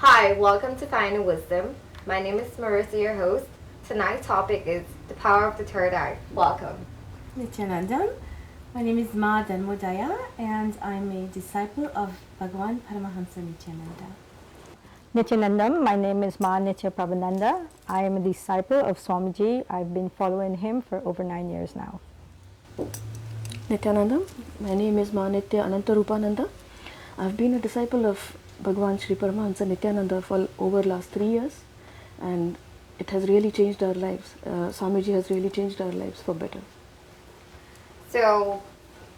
Hi, welcome to Finding Wisdom. My name is Marissa, your host. Tonight's topic is the power of the third eye. Welcome. Nithya My name is Ma Dharmodayananda and I'm a disciple of Bhagavan Paramahansa Nithyananda. Nithyanandam, my name is Ma Nithya Prabbananda. I am a disciple of Swamiji. I've been following him for over 9 years now. Nithyanandam, my name is Ma Nithya Anantaroopananda. I've been a disciple of Bhagavan Sri Paramahansa Nithyananda for over last 3 years, and it has really changed our lives. Swamiji has really changed our lives for better. So,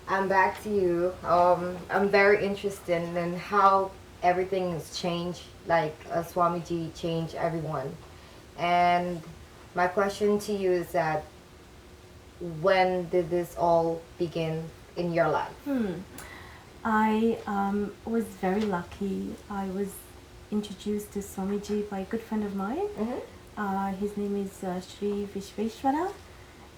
I'm back to you. I'm very interested in how everything has changed, like Swamiji changed everyone. And my question to you is that when did this all begin in your life? I was very lucky. I was introduced to Swamiji by a good friend of mine. His name is Sri Vishveshwara,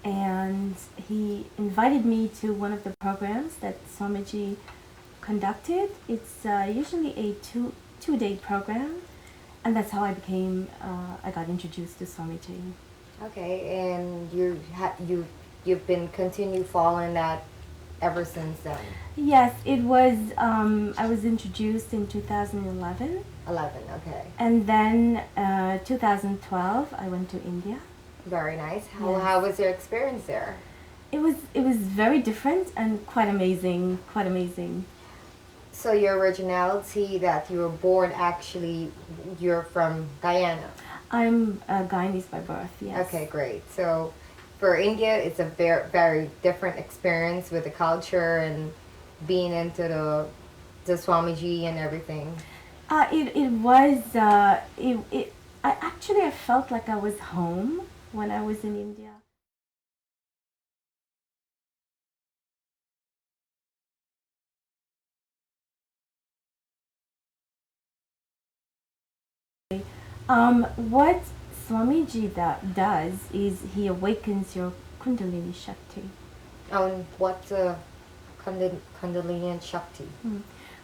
and he invited me to one of the programs that Swamiji conducted. It's usually a two-day program, and that's how I got introduced to Swamiji. Okay, and you've been continue following that ever since then. Yes, it was. I was introduced in 2011. 11, okay. And then 2012, I went to India. Very nice. Yes. How was your experience there? It was very different and quite amazing. Quite amazing. So your originality that you were born, actually, you're from Guyana. I'm Guyanese by birth. Yes. Okay, great. So for India, it's a very, very different experience with the culture and being into the Swamiji and everything. It was. I felt like I was home when I was in India. What Swamiji does is he awakens your Kundalini Shakti. And what's Kundalini and Shakti?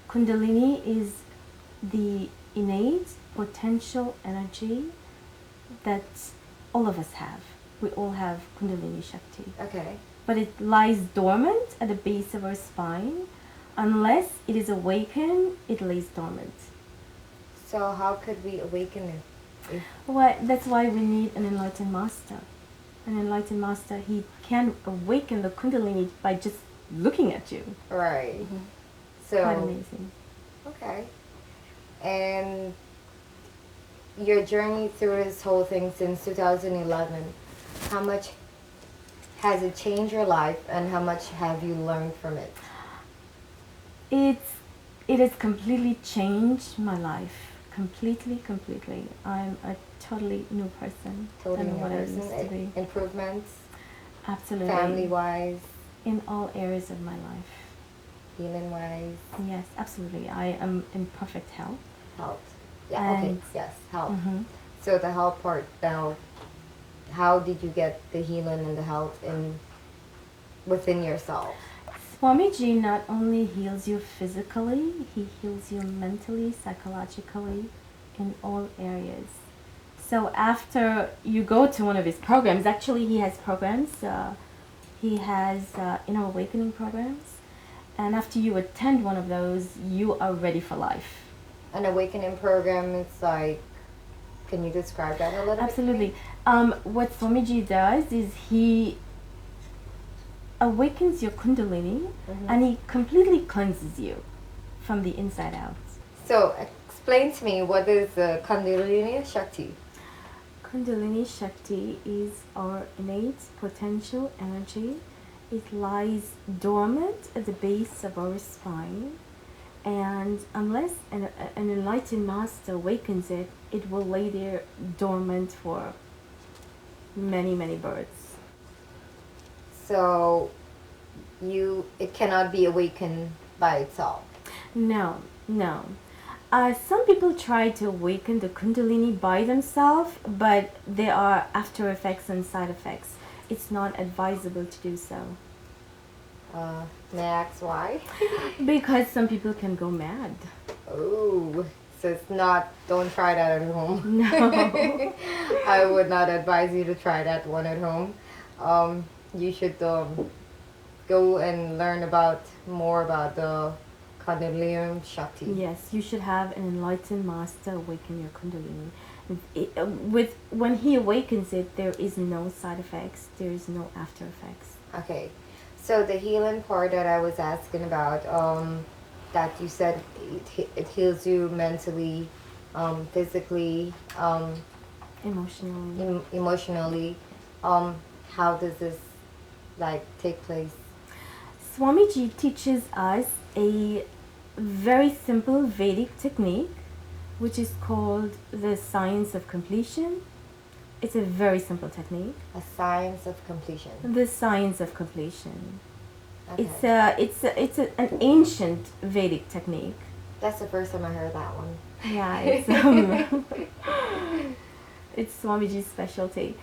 Kundalini is the innate potential energy that all of us have. We all have Kundalini Shakti. Okay. But it lies dormant at the base of our spine. Unless it is awakened, it lays dormant. So how could we awaken it? Well, that's why we need an enlightened master. An enlightened master, he can awaken the Kundalini by just looking at you. Right. So quite amazing. Okay. And your journey through this whole thing since 2011, how much has it changed your life and how much have you learned from it? It has completely changed my life. Completely. I'm a totally new person than what I used to be. Improvements? Absolutely. Family-wise? In all areas of my life. Healing-wise? Yes, absolutely. I am in perfect health. Health. Yeah, okay. And Yes, health. So the health part now, how did you get the healing and the health within yourself? Swamiji not only heals you physically, he heals you mentally, psychologically, in all areas. So after you go to one of his programs, actually he has programs, he has inner awakening programs, and after you attend one of those, you are ready for life. An awakening program, it's like, can you describe that a little bit? Absolutely. What Swamiji does is he awakens your Kundalini and he completely cleanses you from the inside out. So explain to me, what is the Kundalini Shakti? Kundalini Shakti is our innate potential energy. It lies dormant at the base of our spine, and unless an enlightened master awakens it, it will lay there dormant for many births. So it cannot be awakened by itself. No. Some people try to awaken the Kundalini by themselves, but there are after effects and side effects. It's not advisable to do so. May I ask why? Because some people can go mad. Oh, So it's not, don't try that at home. No. I would not advise you to try that one at home. You should go and learn about more about the Kundalini Shakti. Yes, you should have an enlightened master awaken your Kundalini. When he awakens it, there is no side effects. There is no after effects. Okay, so the healing part that I was asking about, that you said it heals you mentally, physically, Emotionally. emotionally. How does this like take place? Swamiji teaches us a very simple Vedic technique, which is called the science of completion. It's a very simple technique. A science of completion. The science of completion. Okay. An ancient Vedic technique. That's the first time I heard that one. Yeah, it's Swamiji's specialty.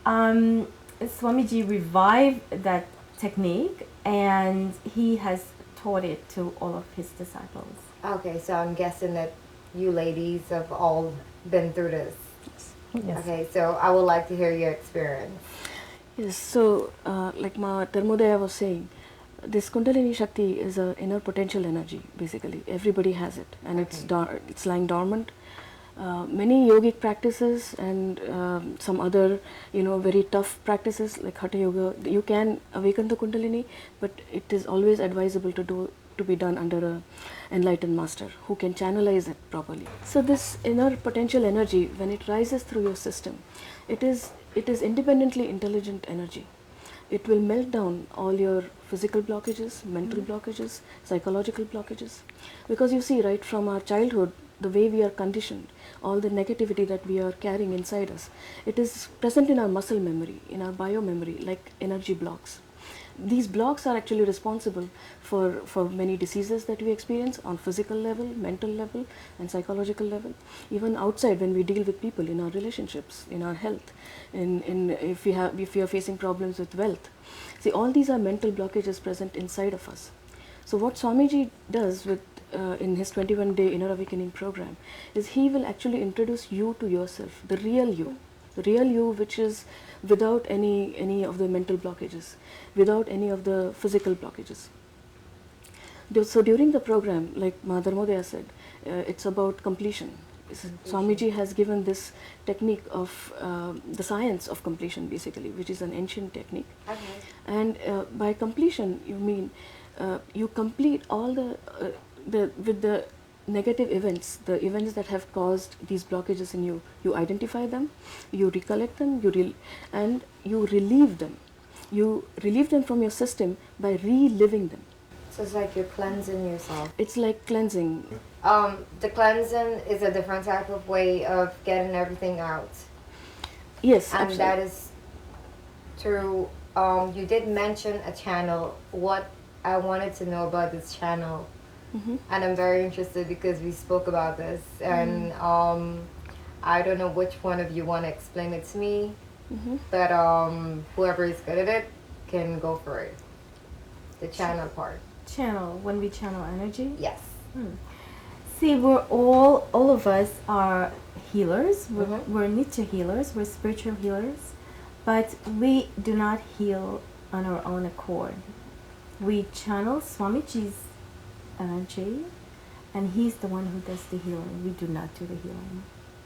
Swamiji revived that technique, and he has taught it to all of his disciples. Okay, so I'm guessing that you ladies have all been through this. Yes. Okay, so I would like to hear your experience. Yes, so like Ma Dharmodaya was saying, this Kundalini Shakti is an inner potential energy, basically. Everybody has it, and it's lying dormant. Many yogic practices and some other, very tough practices like Hatha Yoga, you can awaken the Kundalini, but it is always advisable to be done under a enlightened master who can channelize it properly. So this inner potential energy, when it rises through your system, it is independently intelligent energy. It will melt down all your physical blockages, mental blockages, psychological blockages. Because you see, right from our childhood, the way we are conditioned, all the negativity that we are carrying inside us, it is present in our muscle memory, in our bio memory, like energy blocks. These blocks are actually responsible for many diseases that we experience on physical level, mental level, and psychological level. Even outside, when we deal with people in our relationships, in our health, if we are facing problems with wealth. See, all these are mental blockages present inside of us. So what Swamiji does in his 21-day inner awakening program is he will actually introduce you to yourself, the real you, which is without any of the mental blockages, without any of the physical blockages. So during the program, like Ma Dharmodaya said, it's about completion. Swamiji has given this technique of the science of completion, basically, which is an ancient technique. Okay. And by completion, you mean you complete all with the negative events, the events that have caused these blockages in you. You identify them, you recollect them, and you relieve them. You relieve them from your system by reliving them. So it's like you're cleansing yourself. It's like cleansing. The cleansing is a different type of way of getting everything out. Yes, And absolutely. that is through, you did mention a channel. What I wanted to know about this channel, and I'm very interested because we spoke about this, and I don't know which one of you want to explain it to me, but whoever is good at it can go for it. The channel part. Channel, when we channel energy. Yes. See, we're all of us are healers. We're Nithya healers. We're spiritual healers, but we do not heal on our own accord. We channel Swamiji's energy, and he's the one who does the healing. We do not do the healing.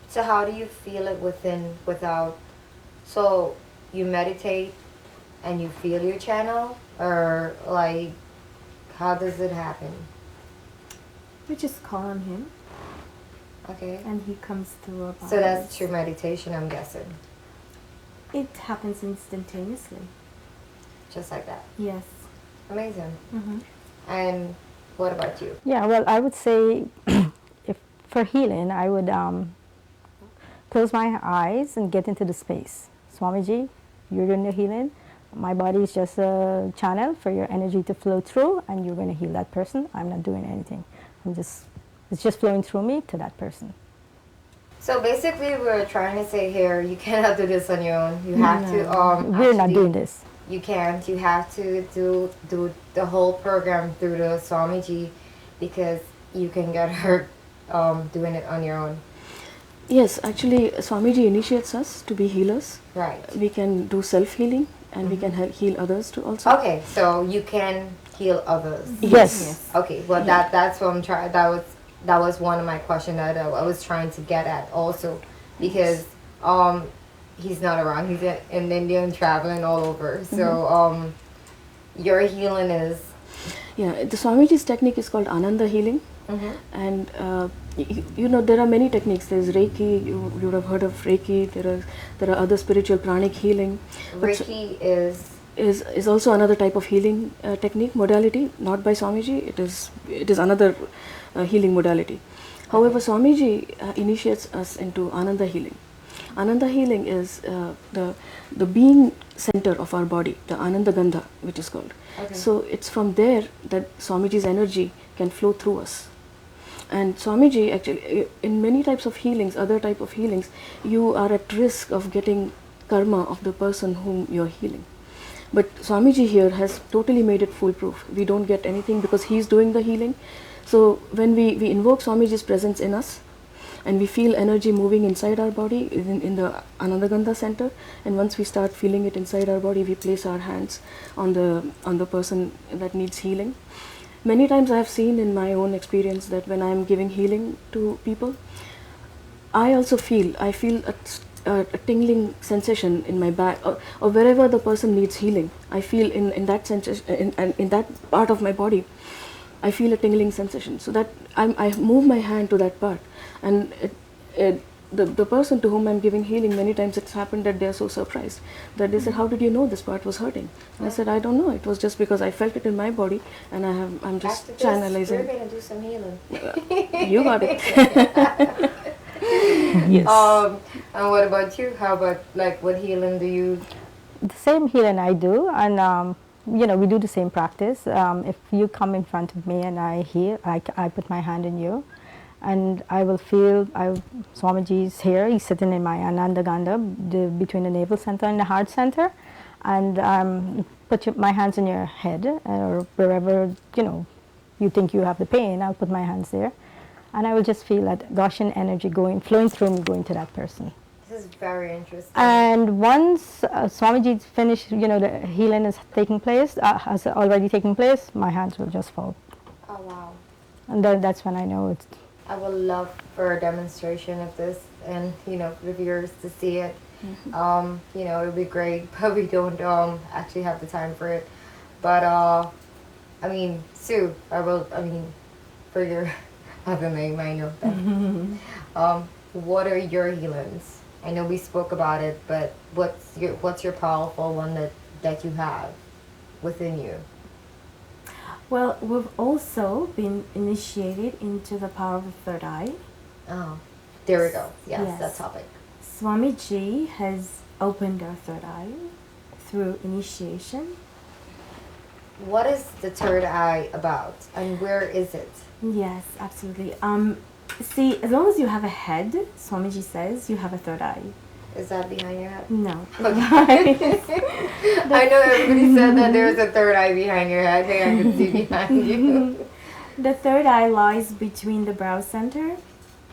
So how do you feel it without? So you meditate and you feel your channel, or like, how does it happen? We just call on him, Okay. and he comes through our bodies. So that's true meditation, I'm guessing. It happens instantaneously. Just like that. Yes. Amazing. Mm-hmm. And what about you? Yeah, well, I would say if for healing, I would close my eyes and get into the space. Swamiji, you're doing the healing. My body is just a channel for your energy to flow through, and you're going to heal that person. I'm not doing anything. It's just flowing through me to that person. So basically, we're trying to say here, you cannot do this on your own. You have to. We're not actually- doing this. You can't. You have to do the whole program through the Swamiji, because you can get hurt doing it on your own? Yes, actually, Swamiji initiates us to be healers. Right. We can do self-healing and we can heal others too also. Okay, so you can heal others. Yes. Okay, well that's what I'm trying. That was one of my questions that I was trying to get at also, because he's not around. He's in India and traveling all over. So your healing is. Yeah, the Swamiji's technique is called Ananda healing. And you know, there are many techniques. There's Reiki. You would have heard of Reiki. There are other spiritual pranic healing. But Reiki is also another type of healing technique modality, not by Swamiji. It is another healing modality. However, Swamiji initiates us into Ananda healing. Ananda healing is the being center of our body, the Ananda Gandha, which is called. Okay. So it's from there that Swamiji's energy can flow through us. And Swamiji actually, in many types of healings, other type of healings, you are at risk of getting karma of the person whom you're healing. But Swamiji here has totally made it foolproof. We don't get anything because he's doing the healing. So when we invoke Swamiji's presence in us, and we feel energy moving inside our body in the Anandagandha center, and once we start feeling it inside our body, we place our hands on the person that needs healing. Many times I have seen in my own experience that when I am giving healing to people, I also feel a tingling sensation in my back, or wherever the person needs healing. I feel in that sensation, in that part of my body, I feel a tingling sensation. So that I move my hand to that part, and the person to whom I'm giving healing, many times it's happened that they're so surprised that they said, "How did you know this part was hurting?" And I said, "I don't know. It was just because I felt it in my body, and I'm just after this, channelizing." we're gonna do some healing. You got it. Yes. And what about you? How about like what healing do you? The same healing I do, and you know, we do the same practice. If you come in front of me and I heal, I put my hand in you, and I will feel Swamiji's here. He's sitting in my Ananda Gandha, between the navel center and the heart center, and put my hands in your head or wherever you think you have the pain. I'll put my hands there, and I will just feel that Gaussian energy flowing through me, going to that person. This is very interesting. And once Swamiji's finished, the healing is taking place, has already taken place, my hands will just fall. Oh wow. And that's when I know it's... I would love for a demonstration of this, and the viewers to see it. It would be great, but we don't actually have the time for it. But Sue, for your other name, I know that. What are your healings? I know we spoke about it, but what's your powerful one that you have within you? Well, we've also been initiated into the power of the third eye. Oh, there we go. Yes, Yes. that topic. Swamiji has opened our third eye through initiation. What is the third eye about, and where is it? Yes, absolutely. See, as long as you have a head, Swamiji says, you have a third eye. Is that behind your head? No. I know everybody said that there's a third eye behind your head. Hey, I can see behind you. The third eye lies between the brow center,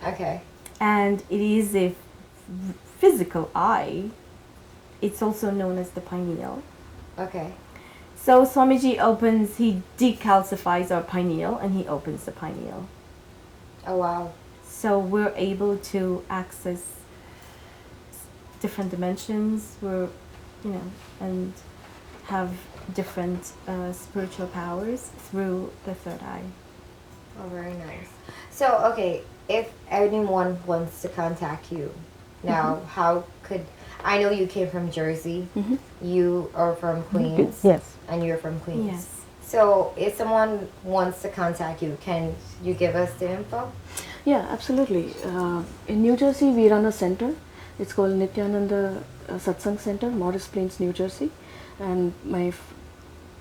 Okay. and it is a physical eye. It's also known as the pineal. Okay. So Swamiji he decalcifies our pineal, and he opens the pineal. Oh wow. So we're able to access different dimensions, and have different spiritual powers through the third eye. Oh, very nice. So, okay, if anyone wants to contact you now, how could... I know you came from Jersey. You are from Queens. Yes. And you're from Queens. Yes. So, if someone wants to contact you, can you give us the info? Yeah, absolutely. In New Jersey, we run a center. It's called Nithya Ananda Satsang Center, Morris Plains, New Jersey. And my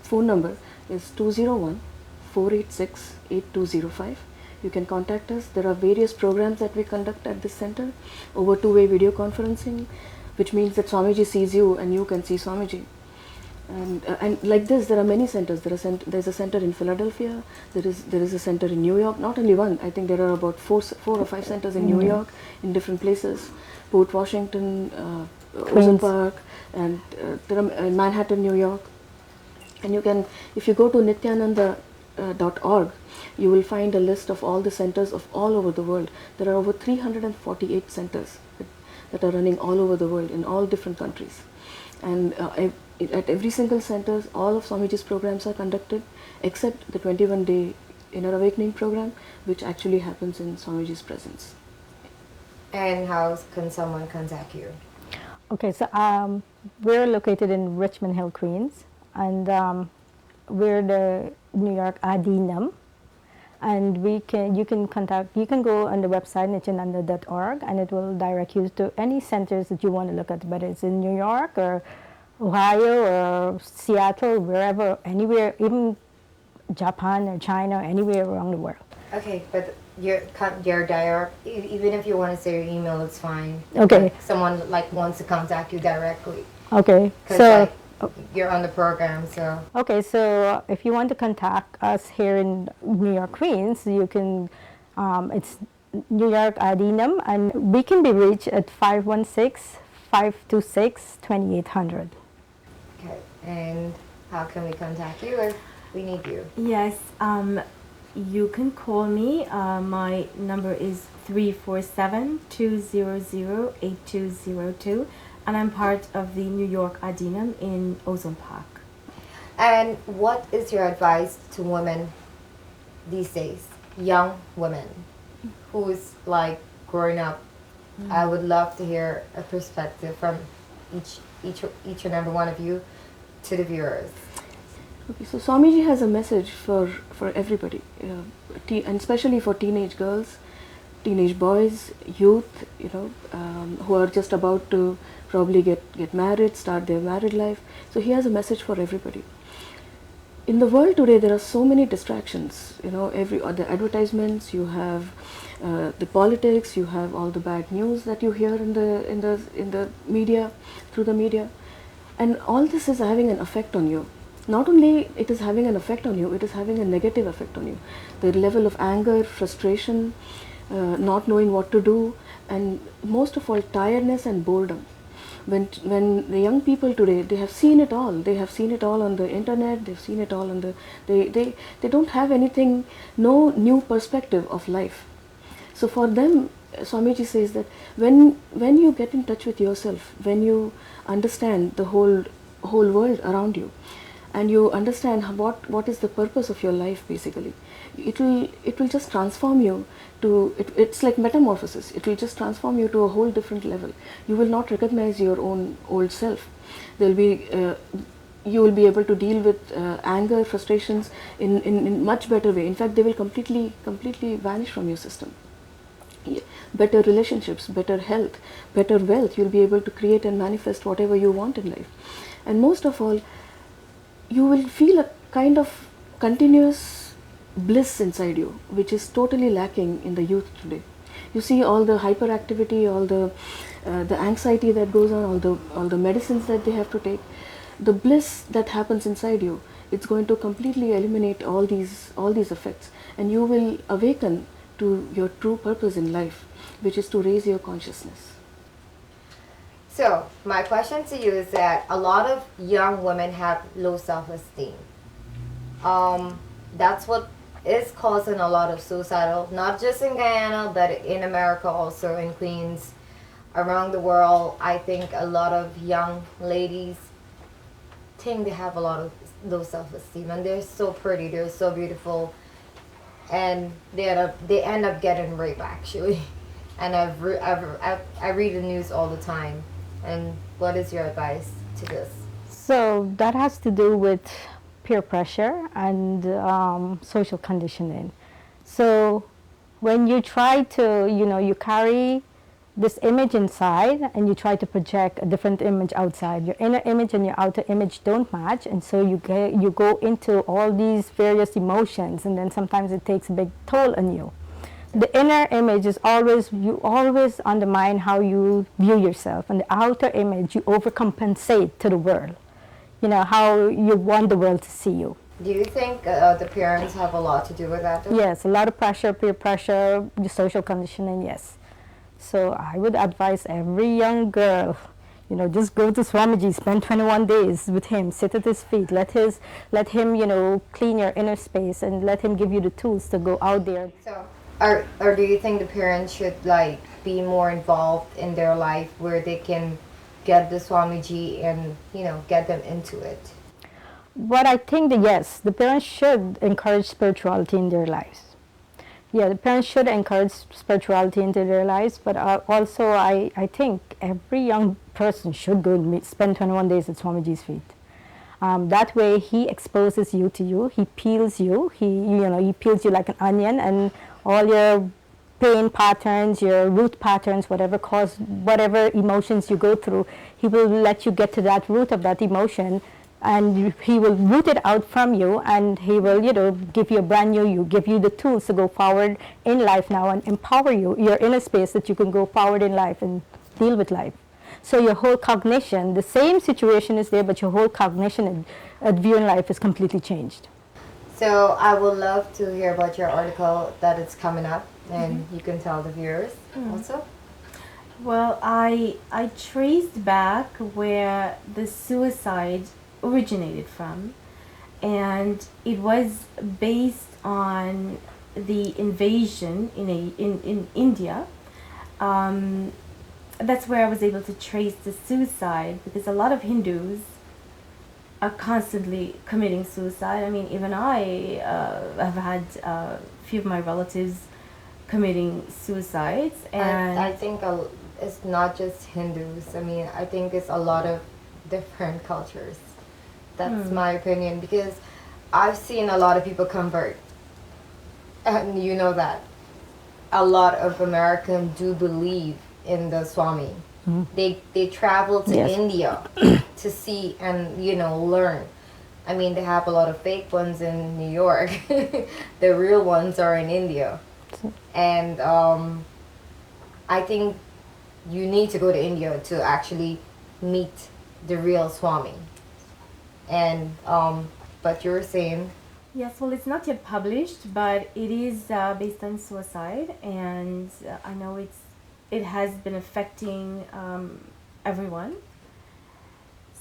phone number is 201-486-8205. You can contact us. There are various programs that we conduct at this center over two-way video conferencing, which means that Swamiji sees you and you can see Swamiji. And like this, there are many centers. There's a center in Philadelphia. There is a center in New York. Not only one. I think there are about four or five centers in New York, in different places. Port Washington, Ozone Park, and there are in Manhattan, New York. And you can, if you go to nithyananda.org, you will find a list of all the centers of all over the world. There are over 348 centers that are running all over the world in all different countries. And at every single center, all of Swamiji's programs are conducted, except the 21-day Inner Awakening program, which actually happens in Swamiji's presence. And how can someone contact you? Okay, so we're located in Richmond Hill, Queens, and we're the New York Adinam. And you can go on the website nithyananda.org, and it will direct you to any centers that you want to look at, whether it's in New York or Ohio or Seattle, wherever, anywhere, even Japan or China, anywhere around the world. Okay, but your direct, even if you want to say your email, it's fine. Okay. Like someone like wants to contact you directly. Okay, 'Cause, so like, you're on the program, so. okay, so if you want to contact us here in New York, Queens, you can. It's New York Adinam, and we can be reached at 516-526-2800. Okay, and how can we contact you if we need you? Yes, you can call me. My number is 347-200-8202, and I'm part of the New York Adinam in Ozone Park. And what is your advice to women these days, young women, who's like growing up? I would love to hear a perspective from each and every one of you to the viewers. Okay, so Swamiji has a message for everybody, and especially for teenage girls, teenage boys, youth, who are just about to probably get married, start their married life. So he has a message for everybody. In the world today, there are so many distractions. The advertisements, you have the politics, you have all the bad news that you hear in the media, through the media, and all this is having an effect on you. Not only it is having an effect on you, it is having a negative effect on you. The level of anger, frustration, not knowing what to do, and most of all, tiredness and boredom. When the young people today, they have seen it all. They have seen it all on the internet. They've seen it all on they don't have anything, no new perspective of life. So for them, Swamiji says that when you get in touch with yourself, when you understand the whole world around you, and you understand what is the purpose of your life, basically, it will just transform you to it's like metamorphosis. It will just transform you to a whole different level. You will not recognize your own old self. You will be able to deal with anger, frustrations in much better way. In fact, they will completely vanish from your system. Better relationships, better health, better wealth. You'll be able to create and manifest whatever you want in life. And most of all, you will feel a kind of continuous bliss inside you, which is totally lacking in the youth today. You see all the hyperactivity, all the anxiety that goes on, all the medicines that they have to take. The bliss that happens inside you, it's going to completely eliminate all these effects, and you will awaken to your true purpose in life, which is to raise your consciousness. So my question to you is that a lot of young women have low self-esteem. That's what is causing a lot of suicidal, not just in Guyana, but in America also, in Queens, around the world. I think a lot of young ladies think they have a lot of low self-esteem, and they're so pretty, they're so beautiful, and they end up getting raped, actually. And I read the news all the time. And what is your advice to this? So that has to do with peer pressure and social conditioning. So when you try to, you carry this image inside and you try to project a different image outside, your inner image and your outer image don't match, and so you go into all these various emotions, and then sometimes it takes a big toll on you. The inner image is always undermine how you view yourself, and the outer image you overcompensate to the world. how you want the world to see you. Do you think the parents have a lot to do with that? Though? Yes, a lot of pressure, peer pressure, the social conditioning, yes. So I would advise every young girl, just go to Swamiji, spend 21 days with him, sit at his feet, let him, clean your inner space and let him give you the tools to go out there. So, or do you think the parents should like be more involved in their life where they can get the Swamiji and get them into it? But I think that yes, the parents should encourage spirituality in their lives. Yeah, the parents should encourage spirituality into their lives, but also I think every young person should go and spend 21 days at Swamiji's feet. That way he exposes you to you, he peels you, he peels you like an onion, and all your pain patterns, your root patterns, whatever emotions you go through, he will let you get to that root of that emotion, and he will root it out from you, and he will give you a brand new, give you the tools to go forward in life now and empower you, your inner space, that you can go forward in life and deal with life. So your whole cognition, the same situation is there, but your whole cognition and view in life is completely changed. So I would love to hear about your article that it's coming up, and you can tell the viewers also. Well, I traced back where the suicide originated from, and it was based on the invasion in India. That's where I was able to trace the suicide, because a lot of Hindus are constantly committing suicide. I mean, even I have had a few of my relatives committing suicides, and I think it's not just Hindus. I mean, I think it's a lot of different cultures. That's my opinion, because I've seen a lot of people convert, and you know that a lot of Americans do believe in the Swami. They travel to India to see and learn. I mean, they have a lot of fake ones in New York. The real ones are in India, and I think you need to go to India to actually meet the real Swami. And but you were saying, yes, well, it's not yet published, but it is based on suicide, and I know it has been affecting everyone.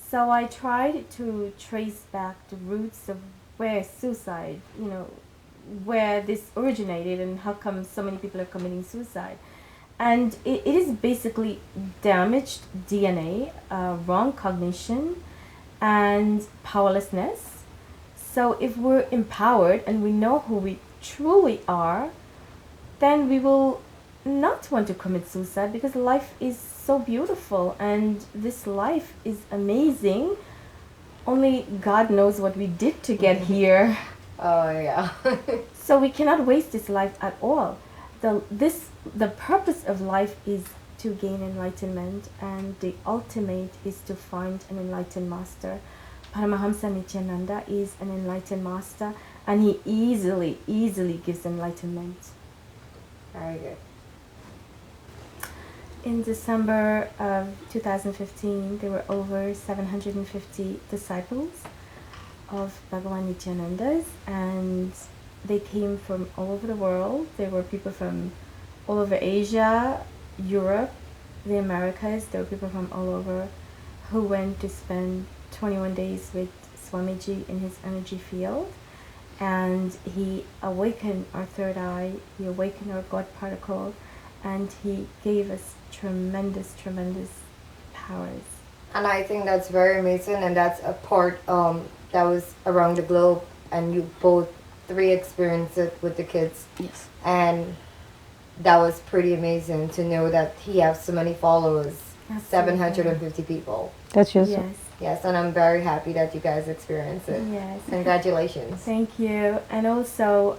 So I tried to trace back the roots of where suicide, where this originated and how come so many people are committing suicide. And it is basically damaged DNA, wrong cognition, and powerlessness. So if we're empowered and we know who we truly are, then we will not want to commit suicide, because life is so beautiful and this life is amazing. Only God knows what we did to get here. oh yeah. So we cannot waste this life at all. The purpose of life is to gain enlightenment, and the ultimate is to find an enlightened master. Paramahamsa Nityananda is an enlightened master, and he easily gives enlightenment. Very good. In December of 2015, there were over 750 disciples of Bhagavan Nityananda's, and they came from all over the world. There were people from all over Asia, Europe, the Americas. There were people from all over who went to spend 21 days with Swamiji in his energy field, and he awakened our third eye, he awakened our God particle, and he gave us tremendous powers. And I think that's very amazing, and that's a part that was around the globe, and you both three experienced it with the kids. Yes. And that was pretty amazing to know that he has so many followers. Absolutely. 750 people. That's just Yes. Yes, and I'm very happy that you guys experienced it. Yes. Congratulations. Thank you. And also,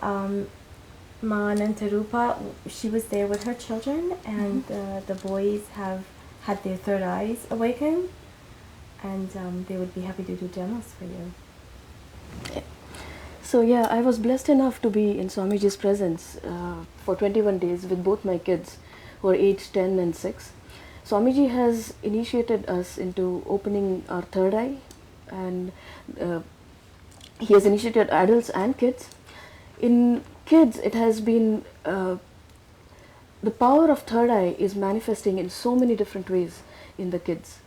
Ma Anantarupa, she was there with her children, and the boys have had their third eyes awakened, and they would be happy to do demos for you. So yeah, I was blessed enough to be in Swamiji's presence for 21 days with both my kids, who are aged 10 and 6. Swamiji has initiated us into opening our third eye and he has initiated adults and kids. In kids, it has been the power of third eye is manifesting in so many different ways in the kids.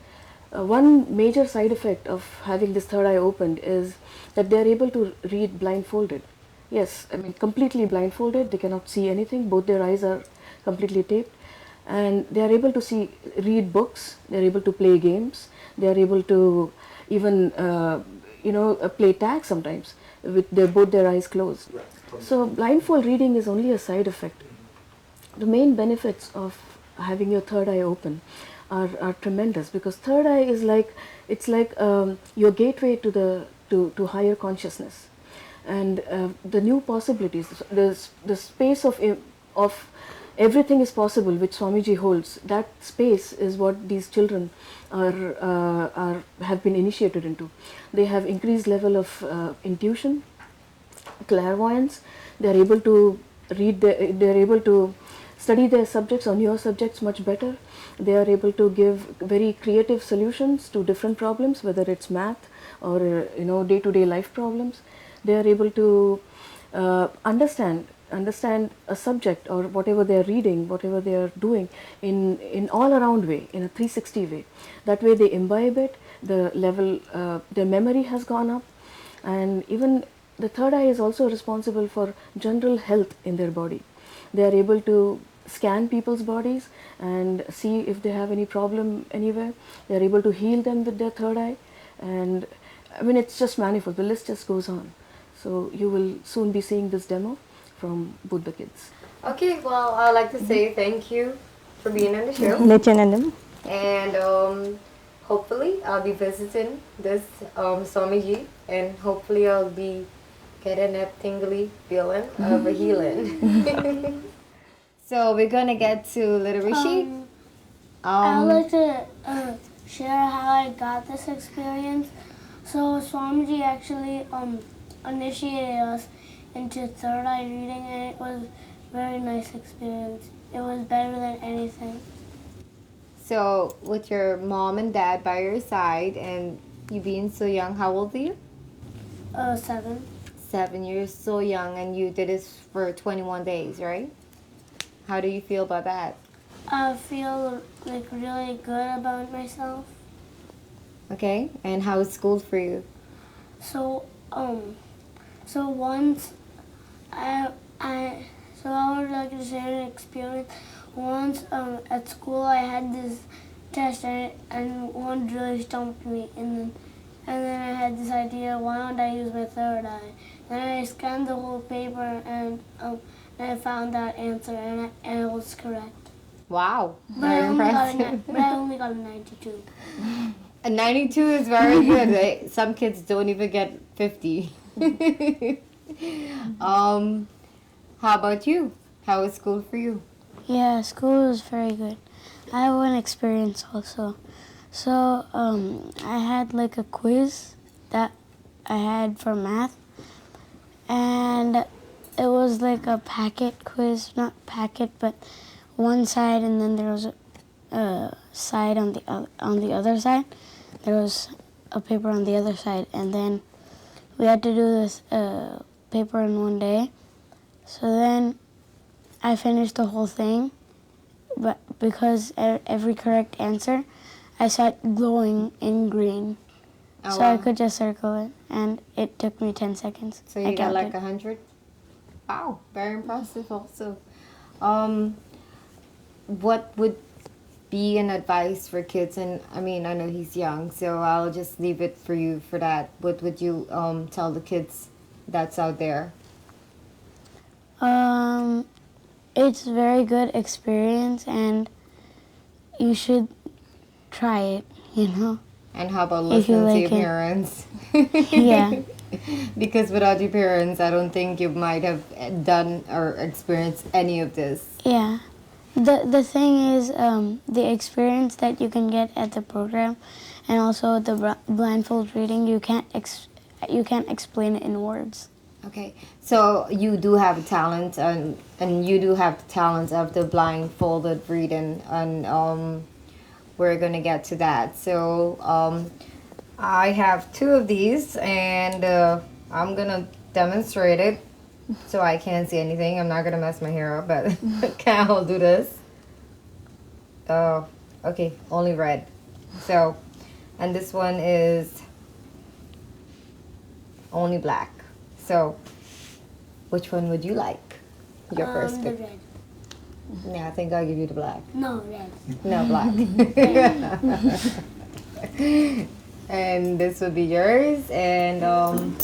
One major side effect of having this third eye opened is that they are able to read blindfolded. Yes, I mean completely blindfolded, they cannot see anything, both their eyes are completely taped, and they are able to read books, they are able to play games, they are able to even play tag sometimes with both their eyes closed. So blindfold reading is only a side effect. The main benefits of having your third eye open are tremendous, because third eye is like your gateway to higher consciousness, and the new possibilities, the space of everything is possible which Swamiji holds. That space is what these children have been initiated into. They have increased level of intuition, clairvoyance. They are able to they are able to study their subjects or newer subjects much better. They are able to give very creative solutions to different problems, whether it's math or day-to-day life problems. They are able to understand a subject or whatever they are reading, whatever they are doing in all around way, in a 360 way. That way they imbibe it, the level, their memory has gone up, and even the third eye is also responsible for general health in their body. They are able to scan people's bodies and see if they have any problem anywhere. They are able to heal them with their third eye, and I mean it's just manifold. The list just goes on. So you will soon be seeing this demo from both the kids. Okay, well, I'd like to say thank you for being on the show. Nityanandam. And hopefully I'll be visiting this Swamiji, and hopefully I'll be getting that tingly feeling of a healing. So we're gonna get to Little Rishi. I would like to share how I got this experience. So Swamiji actually initiated us into third eye reading, and it was a very nice experience. It was better than anything. So with your mom and dad by your side and you being so young, how old are you? 7. 7 years, so young, and you did this for 21 days, right? How do you feel about that? I feel like really good about myself. Okay, and how is school for you? So once I would like to share an experience. Once at school I had this test, and one really stumped me, and then I had this idea, why don't I use my third eye? Then I scanned the whole paper, and I found that answer, and it was correct. Wow, But I very only got a 92. A 92 is very good, right? Some kids don't even get 50. How about you? How was school for you? Yeah, school was very good. I have one experience also. So I had like a quiz that I had for math, and it was like a packet quiz, not packet, but one side, and then there was a side on the other side. There was a paper on the other side, and then we had to do this paper in one day. So then I finished the whole thing, but because every correct answer, I saw it glowing in green. Oh, So wow. I could just circle it, and it took me 10 seconds. So you got like 100? Wow, very impressive also. What would be an advice for kids? And I mean, I know he's young, so I'll just leave it for you for that. What would you tell the kids that's out there? It's a very good experience, and you should try it, you know? And how about If you listening to like your it. parents? Yeah. Because without your parents, I don't think you might have done or experienced any of this. Yeah. The thing is, the experience that you can get at the program, and also the blindfold reading, you can't explain it in words. Okay, so you do have a talent, and you do have the talent of the blindfolded reading, and we're gonna get to that. So I have two of these, and I'm gonna demonstrate it. So I can't see anything. I'm not gonna mess my hair up, but can I do this? Oh, okay, only red. So, and this one is only black. So, which one would you like? Your first The pick. red. Yeah, I think I'll give you the black. No, red. No, black. And this would be yours. And Um,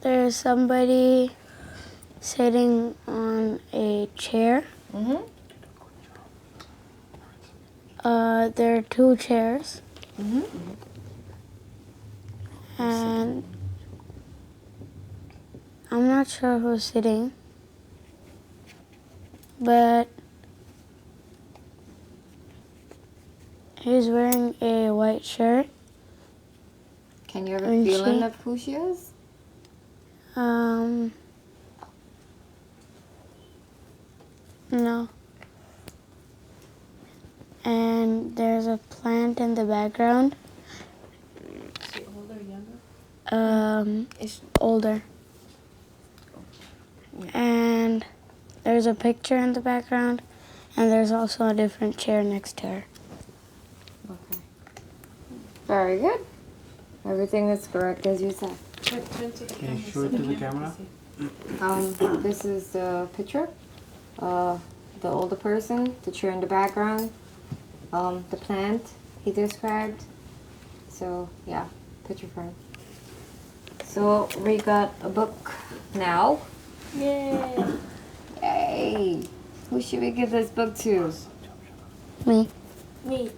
there's somebody sitting on a chair. mm-hmm. There are two chairs. Mm-hmm. And I'm not sure who's sitting, but he's wearing a white shirt. Can you have a And feeling she- of who she is? No. And there's a plant in the background. Is she older or younger? Older. And there's a picture in the background, and there's also a different chair next to her. Okay. Very good. Everything is correct as you said. Turn to the Can you show it to the camera? This is the picture. The older person, the chair in the background, the plant he described. So yeah, picture frame. So we got a book now. Yay! Yay! Who should we give this book to? Me. Me.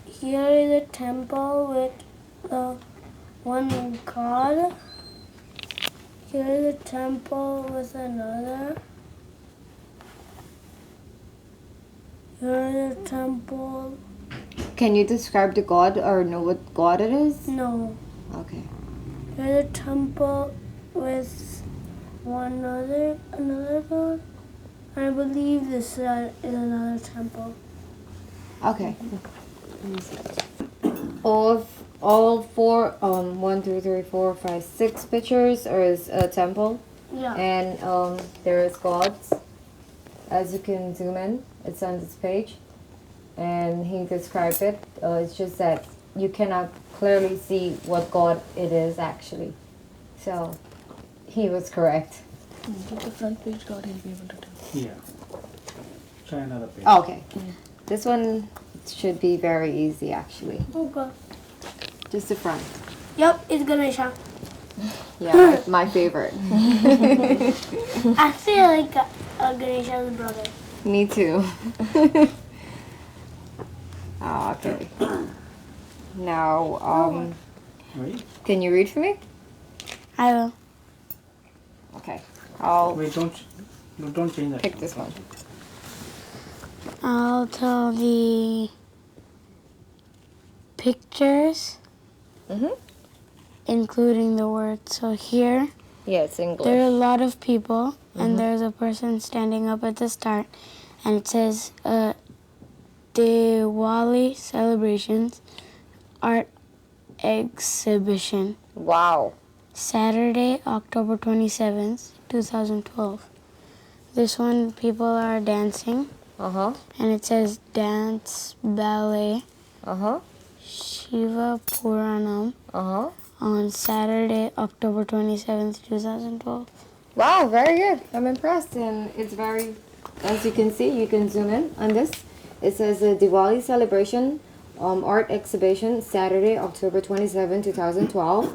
Here is a temple with one god. Here is a temple with another. Here is a temple. Can you describe the god or know what god it is? No. Okay. Here's a temple with another god. I believe this is another temple. Okay. All four, 1, 2, 3, 4, 5, 6 pictures is a temple, Yeah. and there is gods. As you can zoom in, it's on this page. and he described it. It's just that you cannot clearly see what God it is actually. So he was correct. Get the front page, God, he'll be able to tell. Yeah. Try another page. Oh, okay. This one should be very easy actually. Oh god. Just the front. Yep, it's Ganesha. Yeah, my favorite. I feel like Ganesha's brother. Me too. Oh, okay. Now, Wait. can you read for me? I will. Okay. I'll Wait, don't change that. pick this one. I'll tell the pictures, Mhm. including the words. So here, Yeah, it's English. there are a lot of people, and there's a person standing up at the start, and it says Diwali celebrations art exhibition, Wow. Saturday, October 27th, 2012. This one, people are dancing, Uh-huh. and it says dance ballet Uh-huh. Shiva Puranam Uh-huh. on Saturday, October 27th, 2012. Wow, very good. I'm impressed. And it's very, as you can see, you can zoom in on this. It says a Diwali celebration art exhibition, Saturday, October 27, 2012.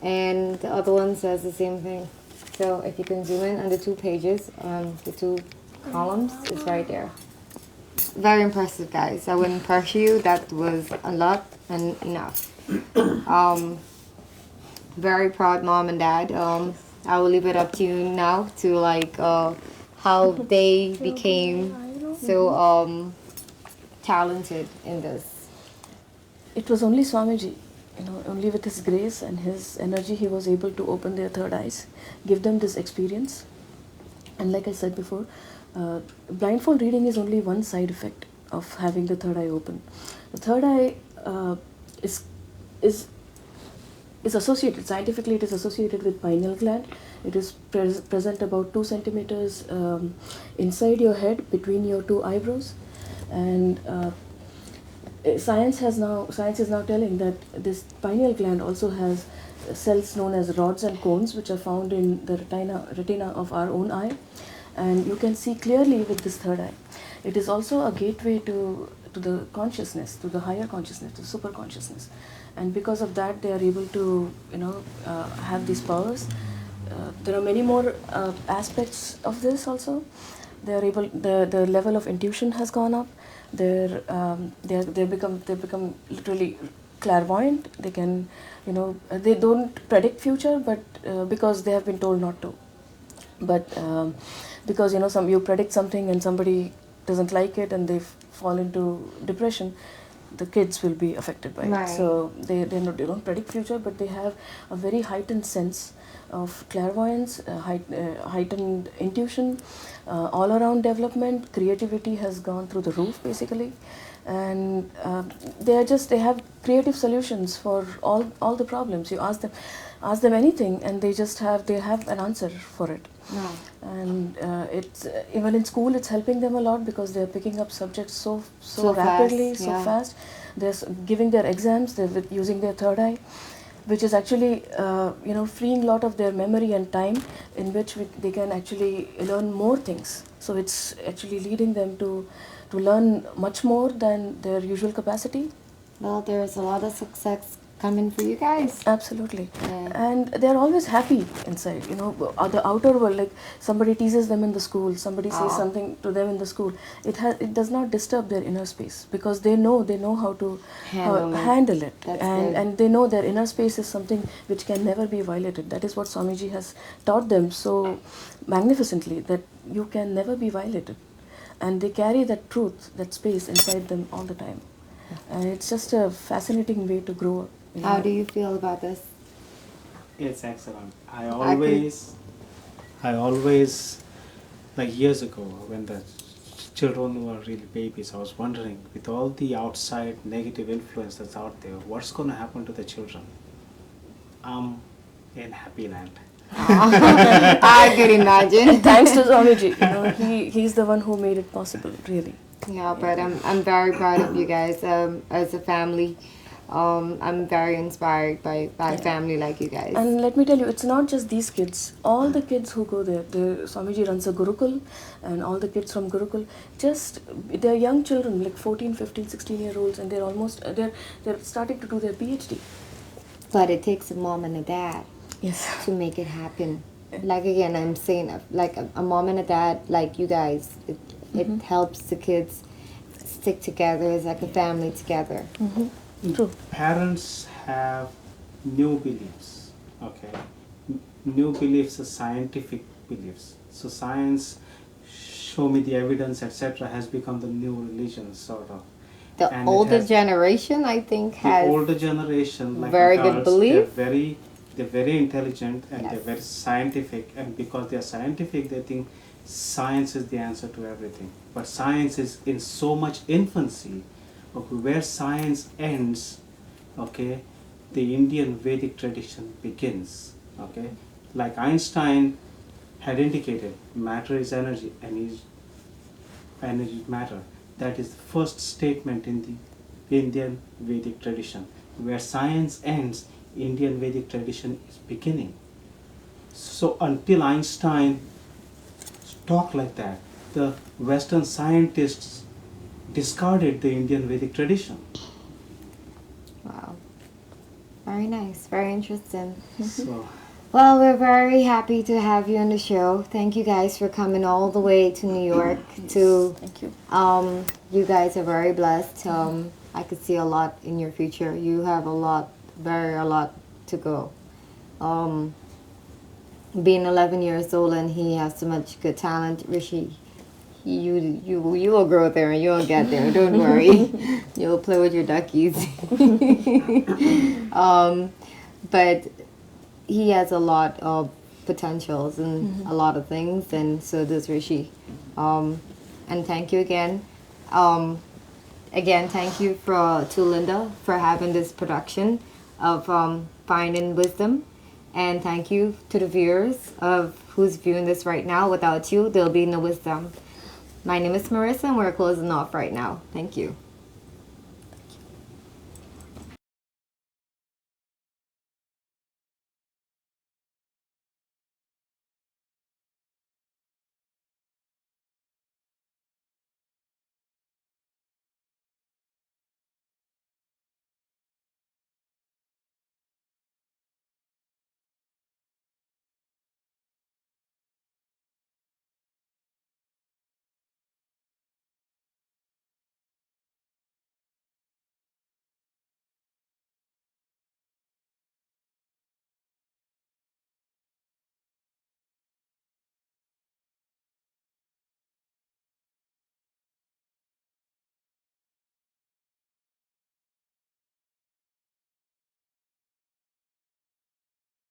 And the other one says the same thing. So if you can zoom in on the two pages, the two columns, it's right there. Very impressive, guys. I wouldn't pressure you. That was a lot and enough. Very proud mom and dad. I will leave it up to you now to like how they became so talented in this. It was only Swamiji, only with his grace and his energy he was able to open their third eyes, give them this experience. And like I said before, blindfold reading is only one side effect of having the third eye open. The third eye is associated, scientifically it is associated with pineal gland. It is present about 2 centimeters inside your head between your two eyebrows. And science is now telling that this pineal gland also has cells known as rods and cones, which are found in the retina of our own eye, and you can see clearly with this third eye. It is also a gateway to the consciousness, to the higher consciousness, to super consciousness, and because of that they are able to have these powers. There are many more aspects of this also. They are able, the level of intuition has gone up. They become literally clairvoyant. They can, they don't predict future, but because they have been told not to. But because you predict something and somebody doesn't like it and they fall into depression, the kids will be affected by Right. it. So they don't predict future, but they have a very heightened sense of clairvoyance, heightened intuition, all around development. Creativity has gone through the roof basically, and they have creative solutions for all the problems. You ask them anything and they have an answer for it. No. And it's even in school it's helping them a lot because they're picking up subjects so So rapidly, fast, so yeah. fast. They're giving their exams, they're using their third eye, which is actually freeing a lot of their memory and time in which they can actually learn more things. So it's actually leading them to learn much more than their usual capacity. Well, there's a lot of success coming for you guys. Absolutely. Yeah. And they're always happy inside, the outer world, like somebody teases them in the school, somebody says something to them in the school, it does not disturb their inner space because they know how to handle it. That's good. And they know their inner space is something which can never be violated. That is what Swamiji has taught them so magnificently, that you can never be violated. And they carry that truth, that space inside them all the time. And it's just a fascinating way to grow up. How do you feel about this? It's excellent. I always, like years ago, when the children were really babies, I was wondering, with all the outside negative influence that's out there, what's going to happen to the children? I'm in happy land. I could imagine. Thanks to Swamiji, he's the one who made it possible, really. Yeah, but I'm very proud of you guys as a family. I'm very inspired by family like you guys. And let me tell you, it's not just these kids. All the kids who go there, Swamiji runs a Gurukul, and all the kids from Gurukul, they're young children, like 14, 15, 16-year-olds, and they're starting to do their PhD. But it takes a mom and a dad Yes. to make it happen. Like again, I'm saying, like a mom and a dad like you guys, it helps the kids stick together as like a family together. True. Parents have new beliefs, okay? New beliefs are scientific beliefs. So science, show me the evidence, etc., has become the new religion, sort of. The And it older has- generation, I think, The has older generation, like very good adults, belief. they're very intelligent and Yes. they're very scientific, and because they're scientific, they think science is the answer to everything. But science is in so much infancy. Okay, where science ends, okay, the Indian Vedic tradition begins. Okay, like Einstein had indicated, matter is energy, and energy is matter. That is the first statement in the Indian Vedic tradition. Where science ends, Indian Vedic tradition is beginning. So until Einstein talked like that, the Western scientists discarded the Indian Vedic tradition. wow, very nice, very interesting. So Well, we're very happy to have you on the show. Thank you guys for coming all the way to New York. Thank you. You guys are very blessed. I could see a lot in your future. You have a lot to go. Being 11 years old and he has so much good talent, Rishi. You will grow there and you'll get there. Don't worry. You'll play with your duckies. But he has a lot of potentials and a lot of things, and so does Rishi. And thank you again. Again, thank you to Linda for having this production of Finding Wisdom. And thank you to the viewers of who's viewing this right now. Without you, there'll be no wisdom. My name is Marissa, and we're closing off right now. Thank you.